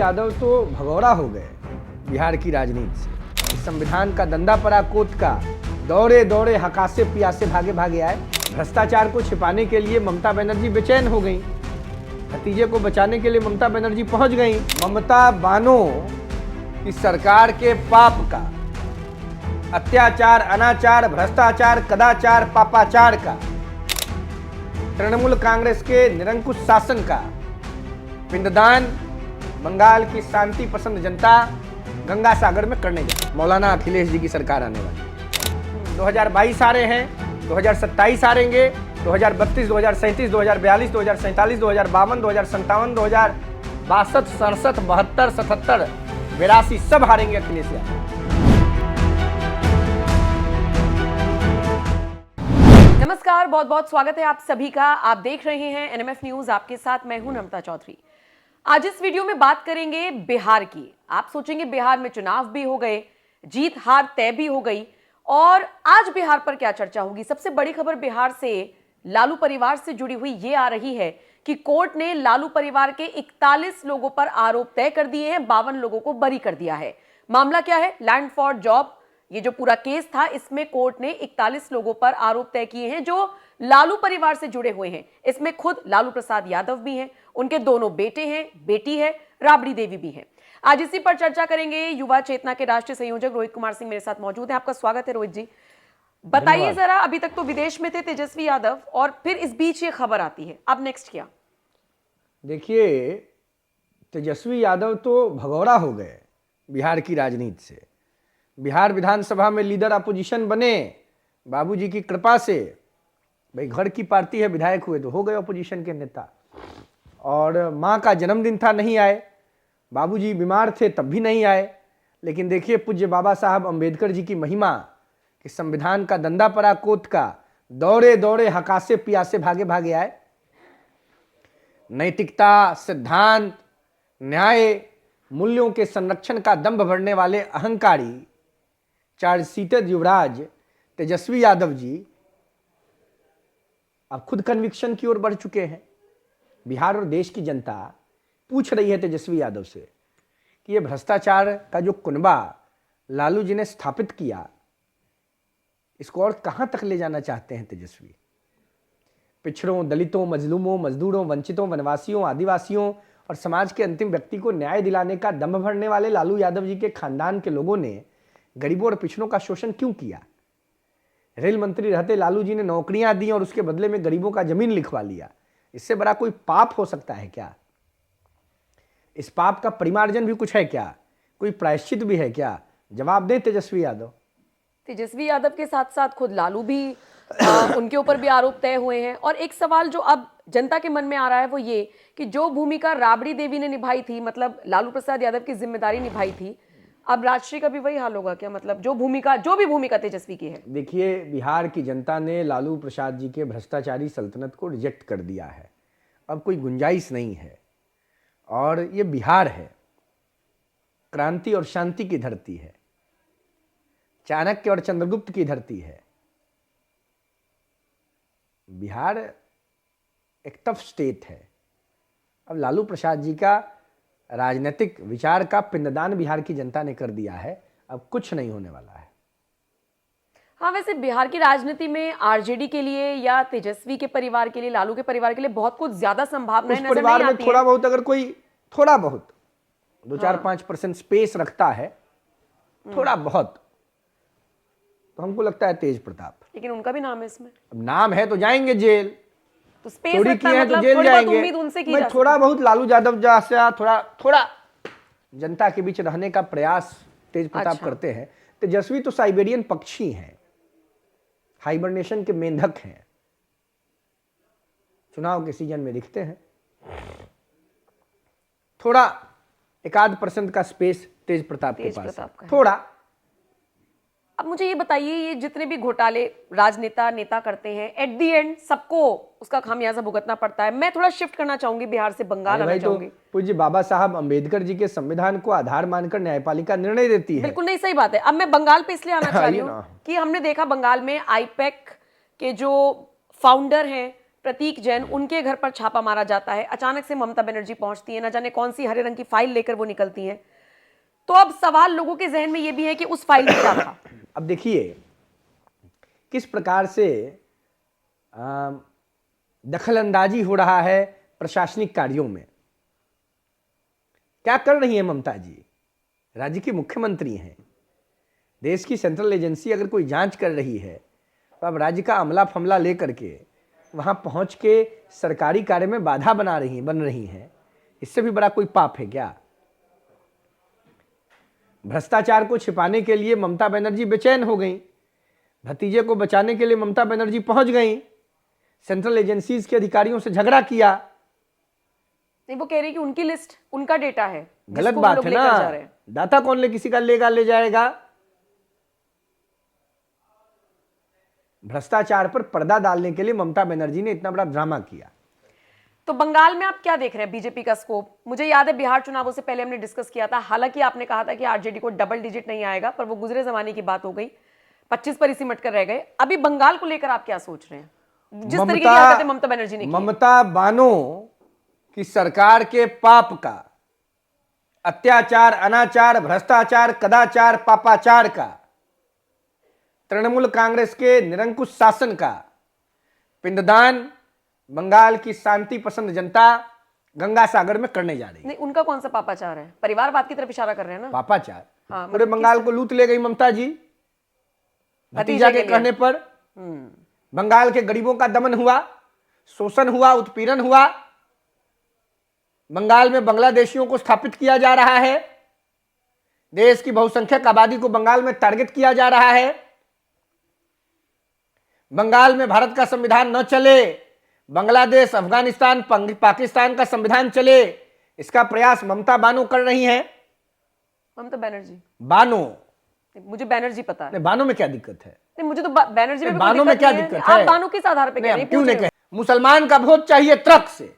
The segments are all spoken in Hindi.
यादव तो भगौड़ा हो गए बिहार की राजनीति से। इस संविधान का दंदा पड़ा कोत का दौड़े दौड़े हकासे पियासे भागे भागे आए। भ्रष्टाचार को छिपाने के लिए ममता बनर्जी बेचैन हो गई। भतीजे को बचाने के लिए ममता बनर्जी पहुंच गई। ममता बानो की सरकार के पाप का, अत्याचार, अनाचार, भ्रष्टाचार, कदाचार, पापाचार का, तृणमूल कांग्रेस के निरंकुश शासन का पिंडदान बंगाल की शांति पसंद जनता गंगा सागर में करने जा। मौलाना अखिलेश जी की सरकार आने वाली। 2022 आ रहे हैं, 2027 आ रहेंगे, 2032, 2037, 2042, 2047, 2052, 2057, 2062, 67, 72, 77, 82 सब हारेंगे अखिलेश यादव। नमस्कार, बहुत बहुत स्वागत है आप सभी का। आप देख रहे हैं एनएमएफ न्यूज, आपके साथ मैं हूं नम्रता चौधरी। आज इस वीडियो में बात करेंगे बिहार की। आप सोचेंगे बिहार में चुनाव भी हो गए, जीत हार तय भी हो गई, और आज बिहार पर क्या चर्चा होगी। सबसे बड़ी खबर बिहार से लालू परिवार से जुड़ी हुई ये आ रही है कि कोर्ट ने लालू परिवार के 41 लोगों पर आरोप तय कर दिए हैं, 52 लोगों को बरी कर दिया है। मामला क्या है? लैंड फॉर जॉब, ये जो पूरा केस था, इसमें कोर्ट ने 41 लोगों पर आरोप तय किए हैं जो लालू परिवार से जुड़े हुए हैं। इसमें खुद लालू प्रसाद यादव भी हैं, उनके दोनों बेटे हैं, बेटी है, राबड़ी देवी भी हैं। आज इसी पर चर्चा करेंगे। युवा चेतना के राष्ट्रीय संयोजक रोहित कुमार सिंह मेरे साथ मौजूद हैं। आपका स्वागत है रोहित जी। बताइए जरा, अभी तक तो विदेश में थे तेजस्वी यादव और फिर इस बीच ये खबर आती है, अब नेक्स्ट क्या? देखिए, तेजस्वी यादव तो भगौड़ा हो गए बिहार की राजनीति से। बिहार विधानसभा में लीडर अपोजिशन बने बाबूजी की कृपा से। भाई घर की पार्टी है, विधायक हुए तो हो गए अपोजिशन के नेता। और माँ का जन्मदिन था, नहीं आए। बाबूजी बीमार थे तब भी नहीं आए। लेकिन देखिए, पूज्य बाबा साहब अंबेडकर जी की महिमा कि संविधान का दंदा पड़ा कोत का दौड़े दौड़े हकासे पियासे भागे भागे आए। नैतिकता, सिद्धांत, न्याय, मूल्यों के संरक्षण का दंभ भरने वाले अहंकारी चार्ज सीटेड युवराज तेजस्वी यादव जी अब खुद कन्विक्शन की ओर बढ़ चुके हैं। बिहार और देश की जनता पूछ रही है तेजस्वी यादव से कि यह भ्रष्टाचार का जो कुनबा लालू जी ने स्थापित किया, इसको और कहां तक ले जाना चाहते हैं तेजस्वी। पिछड़ों, दलितों, मजलूमों, मजदूरों, वंचितों, वनवासियों, आदिवासियों और समाज के अंतिम व्यक्ति को न्याय दिलाने का दंभ भरने वाले लालू यादव जी के खानदान के लोगों ने गरीबों और पिछड़ों का शोषण क्यों किया? रेल मंत्री रहते लालू जी ने नौकरियां दी और उसके बदले में गरीबों का जमीन लिखवा लिया। इससे बड़ा कोई पाप हो सकता है क्या? इस पाप का परिमार्जन भी कुछ है क्या? कोई प्रायश्चित भी है क्या? जवाब दें तेजस्वी यादव। तेजस्वी यादव के साथ साथ खुद लालू भी उनके ऊपर भी आरोप तय हुए हैं। और एक सवाल जो अब जनता के मन में आ रहा है वो ये कि जो भूमिका राबड़ी देवी ने निभाई थी, मतलब लालू प्रसाद यादव की जिम्मेदारी निभाई थी, अब राजश्री का भी वही हाल होगा क्या? मतलब जो भी भूमिका तेजस्वी की है। देखिए, बिहार की जनता ने लालू प्रसाद जी के भ्रष्टाचारी सल्तनत को रिजेक्ट कर दिया है। अब कोई गुंजाइश नहीं है। और ये बिहार है, क्रांति और शांति की धरती है, चाणक्य और चंद्रगुप्त की धरती है। बिहार एक टफ स्टेट है। अब लालू प्रसाद जी का राजनीतिक विचार का पिंडदान बिहार की जनता ने कर दिया है। अब कुछ नहीं होने वाला है। हाँ, वैसे बिहार की राजनीति में आरजेडी के लिए या तेजस्वी के परिवार के लिए, लालू के परिवार के लिए बहुत कुछ ज्यादा संभावनाएं नजर नहीं आती है। थोड़ा बहुत, अगर कोई थोड़ा बहुत 2-4-5% स्पेस रखता है, थोड़ा बहुत, तो हमको लगता है तेज प्रताप। लेकिन उनका भी नाम है इसमें। अब नाम है तो जाएंगे जेल। तो स्पेस चोरी रखता किए हैं मतलब तो जेल जाएंगे। उम्मीद उनसे की मैं थोड़ा बहुत लालू यादव जैसा थोड़ा जनता के बीच रहने का प्रयास तेज प्रताप करते हैं। तेजस्वी तो साइबेरियन पक्षी हैं, हाइबरनेशन के मेंढक हैं, चुनाव के सीजन में दिखते हैं। थोड़ा 1-8% का स्पेस तेज प्रताप के पास है, थोड़ा। अब मुझे ये बताइए, ये जितने भी घोटाले राजनेता नेता करते हैं, एट दी एंड सबको उसका खामियाजा भुगतना पड़ता है। मैं थोड़ा शिफ्ट करना चाहूंगी, बिहार से बंगाल आना चाहूंगी। पूज्य बाबा साहब अंबेडकर जी के संविधान को आधार मानकर न्यायपालिका निर्णय देती है। बिल्कुल नहीं, सही बात है। अब मैं बंगाल पे इसलिए आना चाह रही हूँ कि हमने देखा बंगाल में आईपैक के जो फाउंडर हैं प्रतीक जैन, उनके घर पर छापा मारा जाता है। अचानक से ममता बनर्जी पहुंचती है, ना जाने कौन सी हरे रंग की फाइल लेकर वो निकलती हैं। तो अब सवाल लोगों के जहन में ये भी है कि उस फाइल में क्या था। अब देखिए किस प्रकार से आ, दखलंदाजी हो रहा है प्रशासनिक कार्यों में। क्या कर रही है ममता जी? राज्य की मुख्यमंत्री हैं, देश की सेंट्रल एजेंसी अगर कोई जांच कर रही है तो अब राज्य का अमला फमला लेकर के वहां पहुंच के सरकारी कार्य में बाधा बन रही हैं। इससे भी बड़ा कोई पाप है क्या? भ्रष्टाचार को छिपाने के लिए ममता बनर्जी बेचैन हो गई, भतीजे को बचाने के लिए ममता बनर्जी पहुंच गई, सेंट्रल एजेंसीज के अधिकारियों से झगड़ा किया। नहीं, वो कह रही कि उनकी लिस्ट, उनका डेटा है, गलत जिसको वो बात लोग है लेकर जा ना। रहे हैं। डाटा कौन किसी का ले जाएगा? भ्रष्टाचार पर पर्दा डालने के लिए ममता बनर्जी ने इतना बड़ा ड्रामा किया। तो बंगाल में आप क्या देख रहे हैं बीजेपी का स्कोप? मुझे याद है बिहार चुनावों से पहले हमने डिस्कस किया था, हालांकि आपने कहा था कि आरजेडी को डबल डिजिट नहीं आएगा, पर वो गुजरे जमाने की बात हो गई, 25 पर ही सिमट कर रह गए। अभी बंगाल को लेकर आप क्या सोच रहे हैं, जिस तरीके की हरकतें ममता बनर्जी ने की? ममता बानो की सरकार के पाप का, अत्याचार, अनाचार, भ्रष्टाचार, कदाचार, पापाचार का, तृणमूल कांग्रेस के निरंकुश शासन का पिंडदान बंगाल की शांति पसंद जनता गंगा सागर में करने जा रही है। नहीं, उनका कौन सा पापाचार है? परिवारवाद की तरफ इशारा कर रहे हैं ना। पापाचार हाँ, पूरे बंगाल को लूट ले गई ममता जी भतीजा के कहने पर। बंगाल के गरीबों का दमन हुआ, शोषण हुआ, उत्पीड़न हुआ। बंगाल में बांग्लादेशियों को स्थापित किया जा रहा है, देश की बहुसंख्यक आबादी को बंगाल में टारगेट किया जा रहा है। बंगाल में भारत का संविधान न चले, बांग्लादेश, अफगानिस्तान, पाकिस्तान का संविधान चले, इसका प्रयास ममता बानो कर रही हैं। ममता बनर्जी, बानो, मुझे बनर्जी पता है। नहीं, बानो में क्या दिक्कत है? नहीं, मुझे तो बनर्जी में बानो में क्या दिक्कत है? आप बानो किस आधार पे कह रहे हैं? क्यों नहीं कहे? मुसलमान का वोट चाहिए ट्रक से।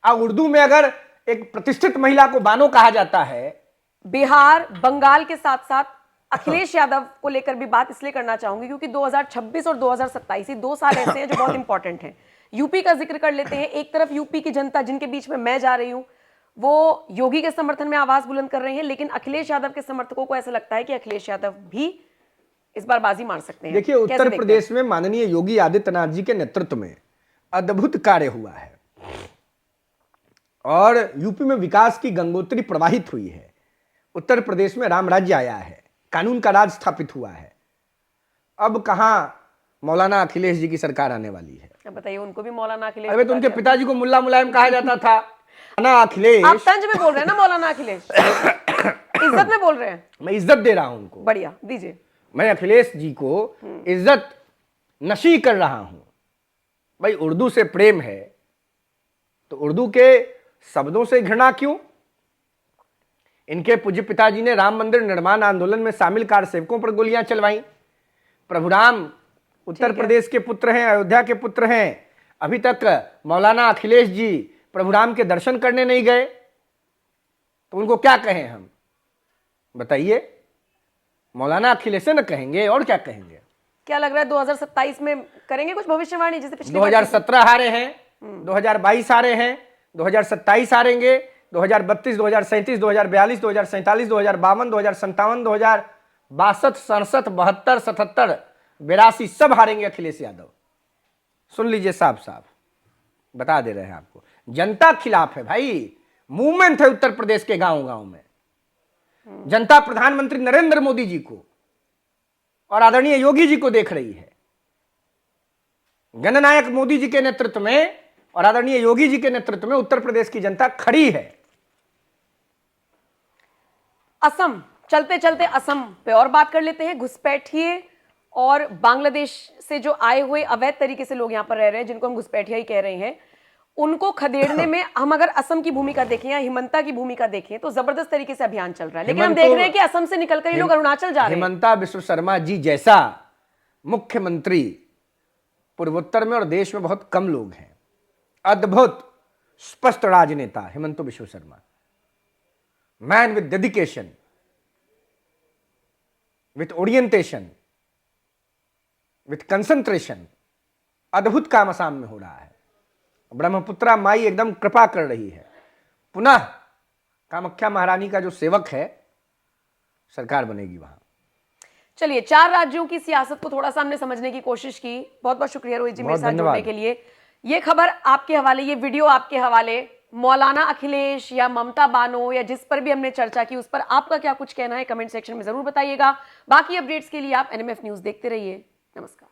अब उर्दू में अगर एक प्रतिष्ठित महिला को बानो कहा जाता है। बिहार, बंगाल के साथ साथ अखिलेश यादव को लेकर भी बात इसलिए करना चाहूंगी क्योंकि 2026 और 2027 ये 2 साल ऐसे हैं जो बहुत इंपॉर्टेंट हैं। यूपी का जिक्र कर लेते हैं। एक तरफ यूपी की जनता, जिनके बीच में मैं जा रही हूं, वो योगी के समर्थन में आवाज बुलंद कर रहे हैं, लेकिन अखिलेश यादव के समर्थकों को ऐसा लगता है कि अखिलेश यादव भी इस बार बाजी मार सकते हैं। देखिए, उत्तर प्रदेश में माननीय योगी आदित्यनाथ जी के नेतृत्व में अद्भुत कार्य हुआ है और यूपी में विकास की गंगोत्री प्रवाहित हुई है। उत्तर प्रदेश में राम राज्य आया है, कानून का राज स्थापित हुआ है। अब कहां मौलाना अखिलेश जी की सरकार आने वाली है? अब बताइए, उनको भी मौलाना अखिलेश? अरे तो उनके पिताजी को मुल्ला मुलायम कहा जाता था ना। अखिलेश, आप तंज में बोल रहे हैं ना मौलाना अखिलेश? इज्जत में बोल रहे हैं? मैं इज्जत दे रहा हूं उनको। बढ़िया, दीजिए। मैं अखिलेश जी को इज्जत नशी कर रहा हूं। भाई, उर्दू से प्रेम है तो उर्दू के शब्दों से घृणा क्यों? इनके पूज्य पिताजी ने राम मंदिर निर्माण आंदोलन में शामिल कारसेवकों पर गोलियां चलवाई। प्रभुराम उत्तर प्रदेश के पुत्र हैं, अयोध्या के पुत्र हैं। अभी तक मौलाना अखिलेश जी प्रभुराम के दर्शन करने नहीं गए, तो उनको क्या कहें हम? बताइए। मौलाना अखिलेश न कहेंगे और क्या कहेंगे? क्या लग रहा है 2027 में करेंगे कुछ भविष्यवाणी, जैसे पिछली 2017 हारे हैं, 2022 हारे हैं, 2027 हारेंगे, 2032, 2037, 2042, 2047, 2052, 2057, 2062, 67, 72, 77, 82 सब हारेंगे अखिलेश यादव। सुन लीजिए, साफ साफ बता दे रहे हैं आपको। जनता खिलाफ है भाई, मूवमेंट है उत्तर प्रदेश के गांव गांव में। जनता प्रधानमंत्री नरेंद्र मोदी जी को और आदरणीय योगी जी को देख रही है। जननायक मोदी जी के नेतृत्व में और आदरणीय योगी जी के नेतृत्व में उत्तर प्रदेश की जनता खड़ी है। असम, चलते चलते असम पे और बात कर लेते हैं। घुसपैठिए और बांग्लादेश से जो आए हुए अवैध तरीके से लोग यहां पर रह रहे हैं, जिनको हम घुसपैठिया ही कह रहे हैं, उनको खदेड़ने में हम अगर असम की भूमिका देखें या हिमंता की भूमिका देखें तो जबरदस्त तरीके से अभियान चल रहा है। लेकिन हम देख रहे हैं कि असम से निकलकर ये लोग अरुणाचल जा रहे हैं। हिमंता बिश्व शर्मा जी जैसा मुख्यमंत्री पूर्वोत्तर में और देश में बहुत कम लोग हैं। अद्भुत स्पष्ट राजनेता Himanta Biswa Sharma, man with dedication, with orientation, with concentration, अद्भुत काम असम में हो रहा है। ब्रह्मपुत्रा माई एकदम कृपा कर रही है। पुनः कामाख्या महारानी का जो सेवक है, सरकार बनेगी वहां। चलिए, 4 राज्यों की सियासत को थोड़ा सा हमने समझने की कोशिश की। बहुत बहुत शुक्रिया रोहित जी मेरे साथ जुड़ने के लिए। ये खबर आपके हवाले, ये वीडियो आपके हवाले। मौलाना अखिलेश या ममता बानो या जिस पर भी हमने चर्चा की, उस पर आपका क्या कुछ कहना है कमेंट सेक्शन में जरूर बताइएगा। बाकी अपडेट्स के लिए आप एनएमएफ न्यूज देखते रहिए। नमस्कार।